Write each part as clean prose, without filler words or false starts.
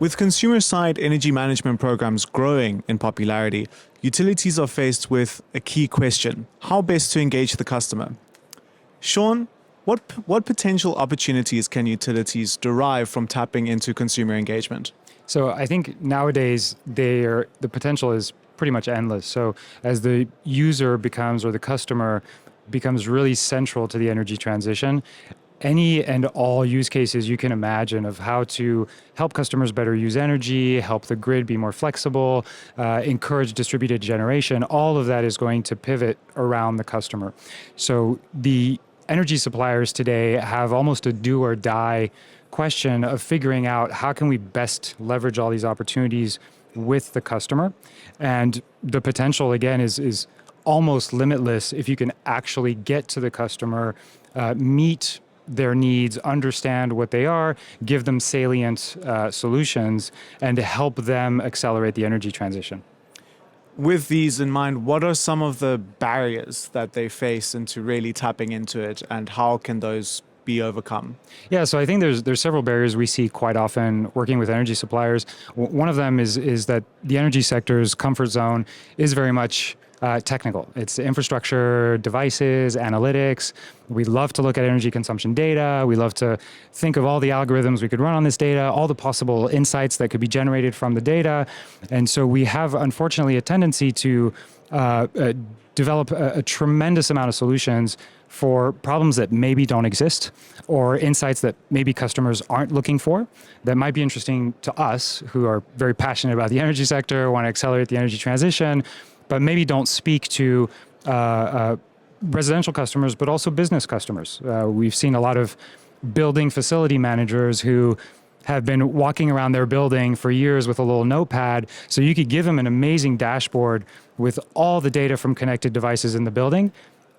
With consumer-side energy management programs growing in popularity, utilities are faced with a key question: how best to engage the customer? Sean, what potential opportunities can utilities derive from tapping into consumer engagement? So I think nowadays the potential is pretty much endless. So as the user becomes, or the customer becomes really central to the energy transition, any and all use cases you can imagine of how to help customers better use energy, help the grid be more flexible, encourage distributed generation, all of that is going to pivot around the customer. So the energy suppliers today have almost a do or die question of figuring out how can we best leverage all these opportunities with the customer. And the potential, again, is almost limitless if you can actually get to the customer, meet their needs, understand what they are, give them salient solutions, and to help them accelerate the energy transition. With these in mind, what are some of the barriers that they face into really tapping into it, and how can those be overcome? Yeah, so I think there's several barriers we see quite often working with energy suppliers. One of them is that the energy sector's comfort zone is very much technical. It's infrastructure, devices, analytics. We love to look at energy consumption data. We love to think of all the algorithms we could run on this data, all the possible insights that could be generated from the data. And so we have, unfortunately, a tendency to develop a tremendous amount of solutions for problems that maybe don't exist, or insights that maybe customers aren't looking for, that might be interesting to us who are very passionate about the energy sector, want to accelerate the energy transition, but maybe don't speak to residential customers, but also business customers. We've seen a lot of building facility managers who have been walking around their building for years with a little notepad, so you could give them an amazing dashboard with all the data from connected devices in the building,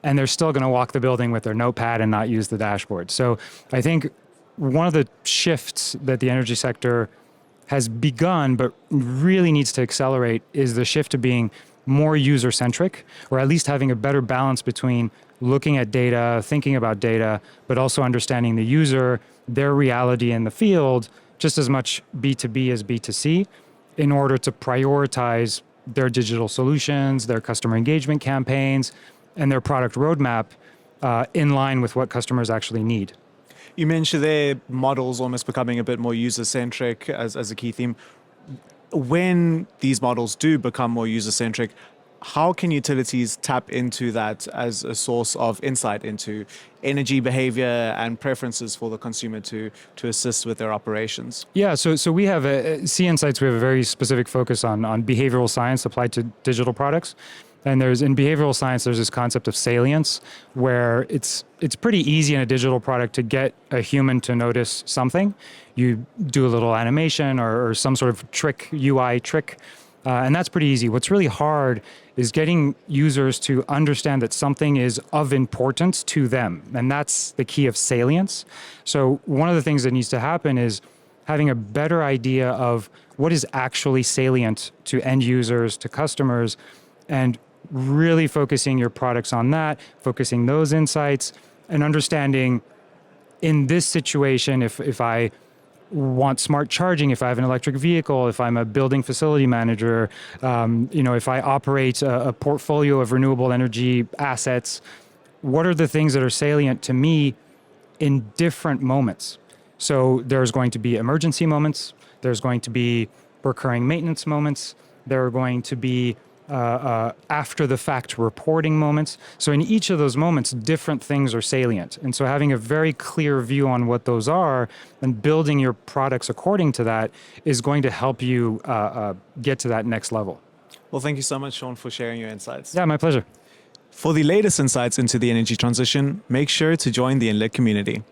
and they're still going to walk the building with their notepad and not use the dashboard. So I think one of the shifts that the energy sector has begun, but really needs to accelerate, is the shift to being more user-centric, or at least having a better balance between looking at data, thinking about data, but also understanding the user, their reality in the field, just as much B2B as B2C, in order to prioritize their digital solutions, their customer engagement campaigns, and their product roadmap in line with what customers actually need. You mentioned their models almost becoming a bit more user-centric as a key theme. When these models do become more user-centric, how can utilities tap into that as a source of insight into energy behavior and preferences for the consumer to assist with their operations? Yeah, so we have CInsights, we have a very specific focus on behavioral science applied to digital products. And in behavioral science, there's this concept of salience, where it's pretty easy in a digital product to get a human to notice something. You do a little animation or some sort of UI trick, and that's pretty easy. What's really hard is getting users to understand that something is of importance to them, and that's the key of salience. So one of the things that needs to happen is having a better idea of what is actually salient to end users, to customers, and really focusing your products on that, focusing those insights, and understanding in this situation, if I want smart charging, if I have an electric vehicle, if I'm a building facility manager, if I operate a portfolio of renewable energy assets, what are the things that are salient to me in different moments? So there's going to be emergency moments, there's going to be recurring maintenance moments, there are going to be after the fact reporting moments. So in each of those moments, different things are salient. And so having a very clear view on what those are and building your products according to that is going to help you get to that next level. Well, thank you so much, Sean, for sharing your insights. Yeah, my pleasure. For the latest insights into the energy transition, make sure to join the Enlit community.